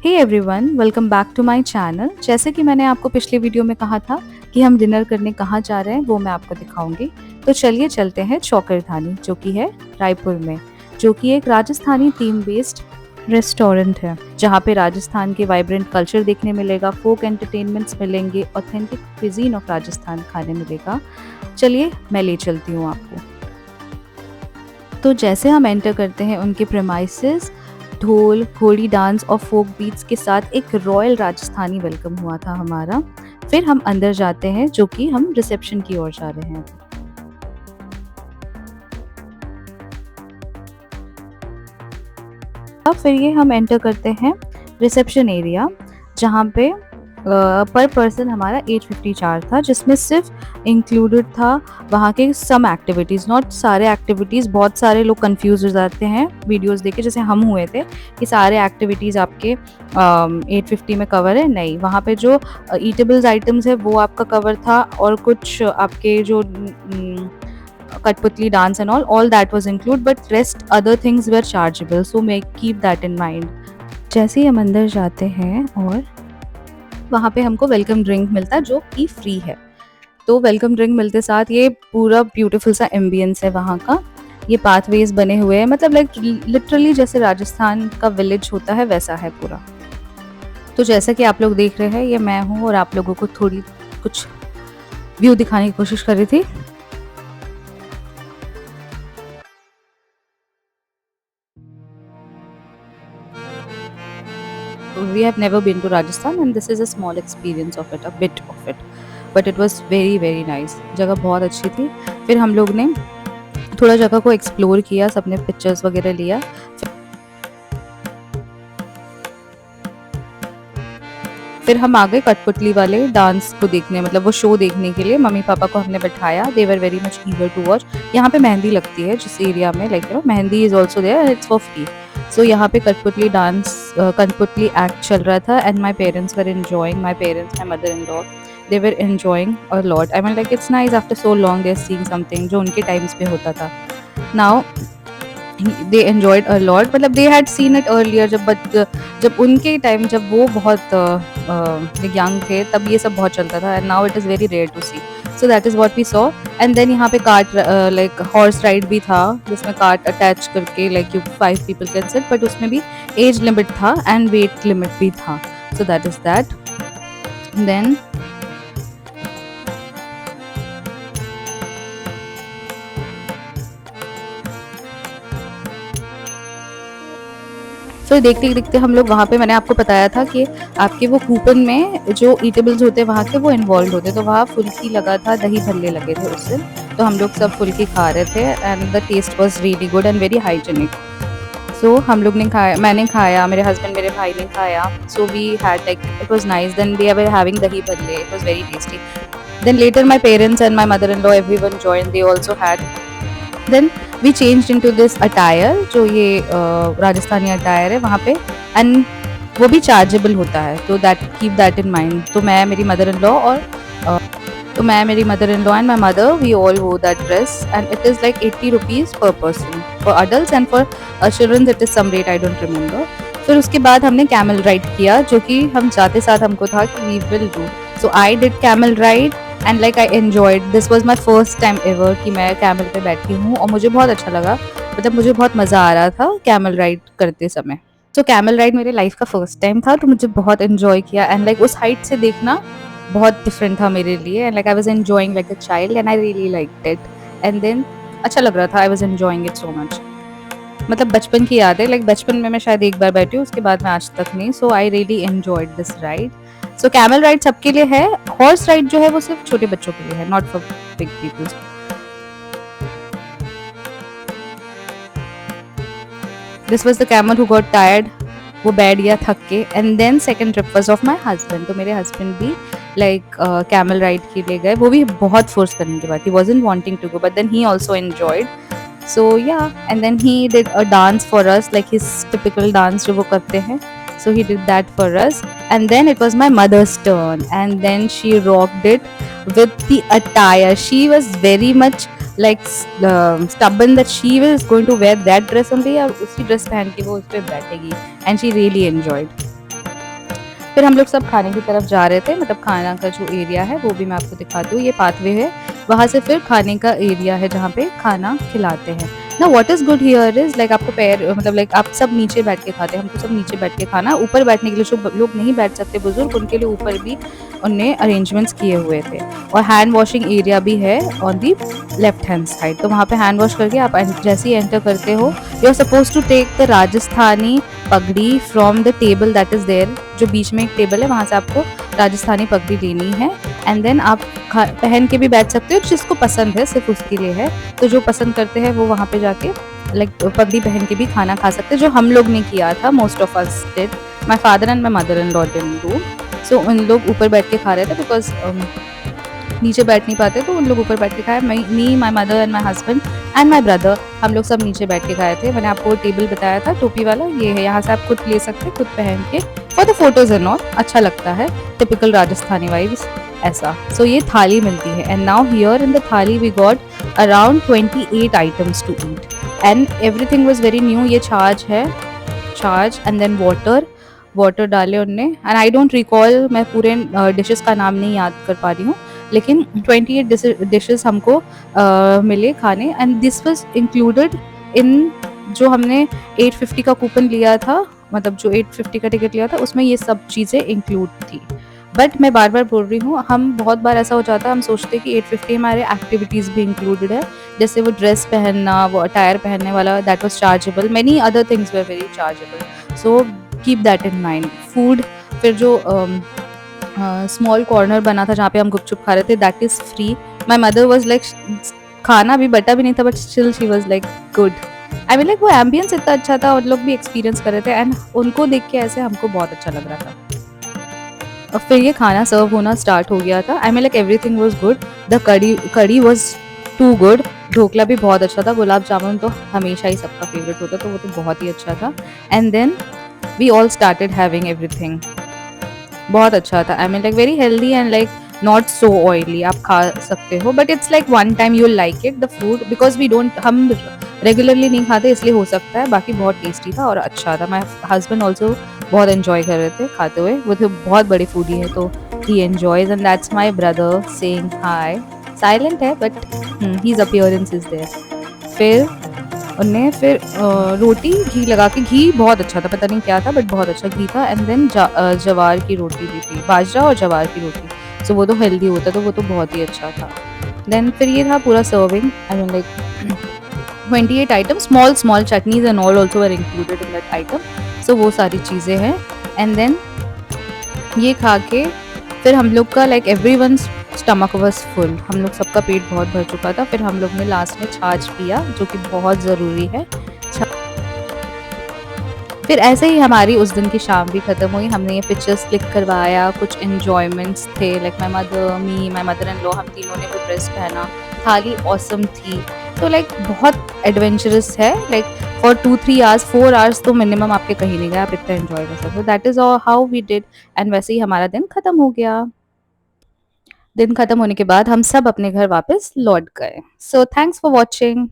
Hey everyone, welcome back to my channel. जैसे कि मैंने आपको पिछले वीडियो में कहा था कि हम डिनर करने कहाँ जा रहे हैं वो मैं आपको दिखाऊंगी। तो चलिए चलते हैं चौकरधानी, जो कि है रायपुर में, जो कि एक राजस्थानी थीम बेस्ड रेस्टोरेंट है, जहाँ पे राजस्थान के वाइब्रेंट कल्चर देखने मिलेगा, फोक एंटरटेनमेंट्स मिलेंगे, ऑथेंटिक क्विजीन ऑफ राजस्थान खाने मिलेगा। चलिए मैं ले चलती हूँ आपको। तो जैसे हम एंटर करते हैं उनके प्रेमाइसेस, ढोल, घोड़ी डांस और फोक बीट्स के साथ एक रॉयल राजस्थानी वेलकम हुआ था हमारा। फिर हम अंदर जाते हैं, जो कि हम रिसेप्शन की ओर जा रहे हैं। अब फिर ये हम एंटर करते हैं रिसेप्शन एरिया, जहाँ पे पर पर्सन हमारा 850 चार्ज था, जिसमें सिर्फ इंक्लूडेड था वहाँ के सम एक्टिविटीज़, नॉट सारे एक्टिविटीज़। बहुत सारे लोग कंफ्यूज हो जाते हैं वीडियोस देख के, जैसे हम हुए थे कि सारे एक्टिविटीज़ आपके 850 में कवर है। नहीं, वहाँ पे जो ईटेबल्स आइटम्स है वो आपका कवर था, और कुछ आपके जो कठपुतली dance and all that was include, but rest other things were chargeable, so may keep that in mind. जैसे ही हम अंदर जाते हैं और वहाँ पे हमको वेलकम ड्रिंक मिलता है, जो कि फ्री है। तो वेलकम ड्रिंक मिलते साथ ये पूरा ब्यूटीफुल सा एम्बियंस है वहाँ का। ये पाथवेज बने हुए हैं, मतलब लाइक लिटरली जैसे राजस्थान का विलेज होता है वैसा है पूरा। तो जैसा कि आप लोग देख रहे हैं, ये मैं हूँ और आप लोगों को थोड़ी कुछ व्यू दिखाने की कोशिश कर रही थी। We have never been to Rajasthan and this is a small experience of it, a bit of it, but it was very very nice। जगह बहुत अच्छी थी। फिर हम लोग ने थोड़ा जगह को एक्सप्लोर किया, सबने पिक्चर्स वगैरह लिया। फिर हम आ गए कठपुतली वाले डांस को देखने, मतलब वो शो देखने के लिए। मम्मी पापा को हमने बैठाया, they were very much eager to watch. यहाँ पे मेहंदी लगती है जिस एरिया में, like mehndi is also there and it's for free. So यहाँ पे कठपुतली डांस, कठपुतली एक्ट चल रहा था and my parents were enjoying, my parents, my mother in law, they were enjoying a lot. I mean like it's nice after so long they are seeing something जो उनके times पे होता था। Now they enjoyed a lot, मतलब they had seen it earlier, जब उनके time, जब वो बहुत यंग थे, तब ये सब बहुत चलता था, and now it is very rare to see. So that is what we saw. And then यहाँ पे कार्ट, लाइक हॉर्स राइड भी था, जिसमें कार्ट अटैच करके like you 5 people can sit, but उसमें भी एज लिमिट था एंड वेट लिमिट भी था। So that is that. Then फिर देखते देखते हम लोग वहाँ पे, मैंने आपको बताया था कि आपके वो कूपन में जो ईटेबल्स होते हैं वहाँ के, वो इन्वॉल्व होते, तो वहाँ फुल्की लगा था, दही भल्ले लगे थे उस दिन। तो हम लोग सब फुल्की खा रहे थे and the taste was really good and very hygienic. So हम लोग ने खाया, मैंने खाया, मेरे हस्बैंड, मेरे भाई ने खाया। So we had like, it was nice. Then they were having dahi bhalle, it was very tasty. Then later my parents and my mother-in-law everyone joined, they also had। Then we changed into this attire, जो ये Rajasthani attire है वहाँ पे, and वो भी chargeable होता है, तो that keep that in mind. तो मैं मेरी mother in law and my mother, we all wore that dress and it is like 80 rupees per person for adult, and for children it is some rate, I don't remember. फिर उसके बाद हमने camel ride किया, जो कि हम जाते साथ हमको था कि we will do. So I did camel ride and like I enjoyed, this was my first time ever कि मैं कैमल पे बैठी हूँ, और मुझे बहुत अच्छा लगा, मतलब मुझे बहुत मज़ा आ रहा था कैमल राइड करते समय। तो कैमल राइड मेरे लाइफ का फर्स्ट टाइम था, तो मुझे बहुत एन्जॉय किया, एंड लाइक उस हाइट से देखना बहुत डिफरेंट था मेरे लिए, and like I was enjoying like a child and I really liked it. And then अच्छा लग रहा था, I was enjoying it so much. मतलब बचपन की याद है, लाइक बचपन में मैं शायद एक बार बैठी हूँ, उसके बाद मैं आज तक नहीं। So I really enjoyed this ride. So camel ride सबके लिए है, हॉर्स राइड जो है वो सिर्फ छोटे बच्चों के लिए है, not for big people. This was the camel who got tired, वो बैठ गया थक के। And then second trip was of my husband, तो मेरे हस्बैंड भी लाइक कैमल राइड के लिए गए, वो भी बहुत फोर्स करने के बाद, he wasn't wanting to go, but then he also enjoyed. So yeah, and then he did a dance for us, like his typical dance जो वो करते हैं, so he did that for us। And then it was my mother's turn, and then she rocked it with the attire। She was very much like stubborn that she was going to wear that dress only, और उसी dress पहन के वो उस पे बैठेगी, and she really enjoyed। फिर हम लोग सब खाने की तरफ जा रहे थे, मतलब खाना का जो एरिया है वो भी मैं आपको दिखाती हूँ। ये पाथवे है, वहाँ से फिर खाने का एरिया है जहाँ पे खाना खिलाते हैं ना। What is good here is like आपको पैर मतलब लाइक आप सब नीचे बैठ के खाते हैं, हमको सब नीचे बैठ के खाना। ऊपर बैठने के लिए जो लोग नहीं बैठ सकते बुजुर्ग, उनके लिए ऊपर भी उनने अरेंजमेंट्स किए हुए थे। और हैंड वॉशिंग एरिया भी है on the left hand side, तो वहाँ पे हैंड वॉश करके आप जैसे ही एंटर करते हो, you are suppose to take the Rajasthani pagdi from the table that is there. जो बीच में एक टेबल है, वहाँ से आपको राजस्थानी पगड़ी लेनी है, एंड देन आप पहन के भी बैठ सकते हो, जिसको पसंद है सिर्फ उसके लिए है। तो जो पसंद करते हैं वो वहाँ पे जाके लाइक पगड़ी पहन के भी खाना खा सकते हैं, जो हम लोग ने किया था। Most of us did, my father and my mother in law didn't do. So उन लोग ऊपर बैठ के खा रहे थे बिकॉज नीचे बैठ नहीं पाते, तो उन लोग ऊपर बैठ के खाए। Me my mother and my husband and my brother, हम लोग सब नीचे बैठ के खाए थे। मैंने आपको टेबल बताया था टोपी वाला, ये है, यहाँ से आप खुद ले सकते हैं, खुद पहन के for the photos and all, अच्छा लगता है, टिपिकल राजस्थानी वाइब्स ऐसा। सो ये थाली मिलती है, and now here in the thali we got around 28 items to eat, and everything was very new. ये छाछ है, छाछ एंड देन वाटर डाले उनने, एंड आई डोंट रिकॉल, मैं पूरे डिशेस का नाम नहीं याद कर पा रही हूँ, लेकिन 28 डिशेस हमको मिले खाने, and this was included in जो हमने 850 का कूपन लिया था, मतलब जो 850 का टिकट लिया था उसमें ये सब चीज़ें इंक्लूड थी। बट मैं बार बार बोल रही हूँ, हम बहुत बार ऐसा हो जाता है, हम सोचते हैं कि 850 हमारे एक्टिविटीज़ भी इंक्लूडेड है, जैसे वो ड्रेस पहनना, वो अटायर पहनने वाला, that was chargeable, many other things were very chargeable, so keep that in mind. Food, फिर जो स्मॉल कॉर्नर बना था जहाँ पे हम गुपचुप खा रहे थे, that is free. My mother was like, खाना भी बटा भी नहीं था, but still she was like good. I mean like वो एम्बियंस इतना अच्छा था, और लोग भी एक्सपीरियंस कर रहे थे, एंड उनको देख के ऐसे हमको बहुत अच्छा लग रहा था। और फिर ये खाना सर्व होना स्टार्ट हो गया था। I mean like everything was good, the कड़ी वाज टू गुड, ढोकला भी बहुत अच्छा था, गुलाब जामुन तो हमेशा ही सबका फेवरेट होता, तो वो तो बहुत ही अच्छा था। And then we all started having everything, बहुत अच्छा था। I mean like very healthy and like not so oily, आप खा सकते हो, but it's like one time you like it the food, because we don't, हम रेगुलरली नहीं खाते इसलिए हो सकता है, बाकी बहुत टेस्टी था और अच्छा था। माई हस्बैंड ऑल्सो बहुत एंजॉय कर रहे थे खाते हुए, वो तो बहुत बड़ी फूडी है, तो he enjoys, and that's my brother saying hi, silent है but his appearance is there. फिर उनने फिर रोटी घी लगा के, घी बहुत अच्छा था, पता नहीं क्या था बट बहुत अच्छा घी था, एंड देन जवार की रोटी भी थी, बाजरा और जवार की रोटी, सो वो तो हेल्दी होता, तो वो तो बहुत ही अच्छा था। देन फिर ये था पूरा serving, I mean like 28 item, small small chutneys and all also were included in that item, so वो सारी चीज़ें हैं। एंड देन ये खा के फिर हम लोग का like everyone stomach was full, हम लोग सबका पेट बहुत भर चुका था। फिर हम लोग ने लास्ट में छाछ पिया, जो कि बहुत ज़रूरी है। फिर ऐसे ही हमारी उस दिन की शाम भी ख़त्म हुई। हमने ये पिक्चर्स क्लिक करवाया, कुछ एन्जॉयमेंट्स थे, like my mother and law, हम तीनों ने वो ड्रेस पहना, थाली ऑसम थी। तो लाइक बहुत एडवेंचरस है, लाइक फॉर 2-3 आवर्स 4 आवर्स तो मिनिमम आपके कहीं नहीं गए, आप इतना एन्जॉय कर सकते हो। That is how we did, and वैसे ही हमारा दिन ख़त्म हो गया। दिन ख़त्म होने के बाद हम सब अपने घर वापस लौट गए। So thanks for watching.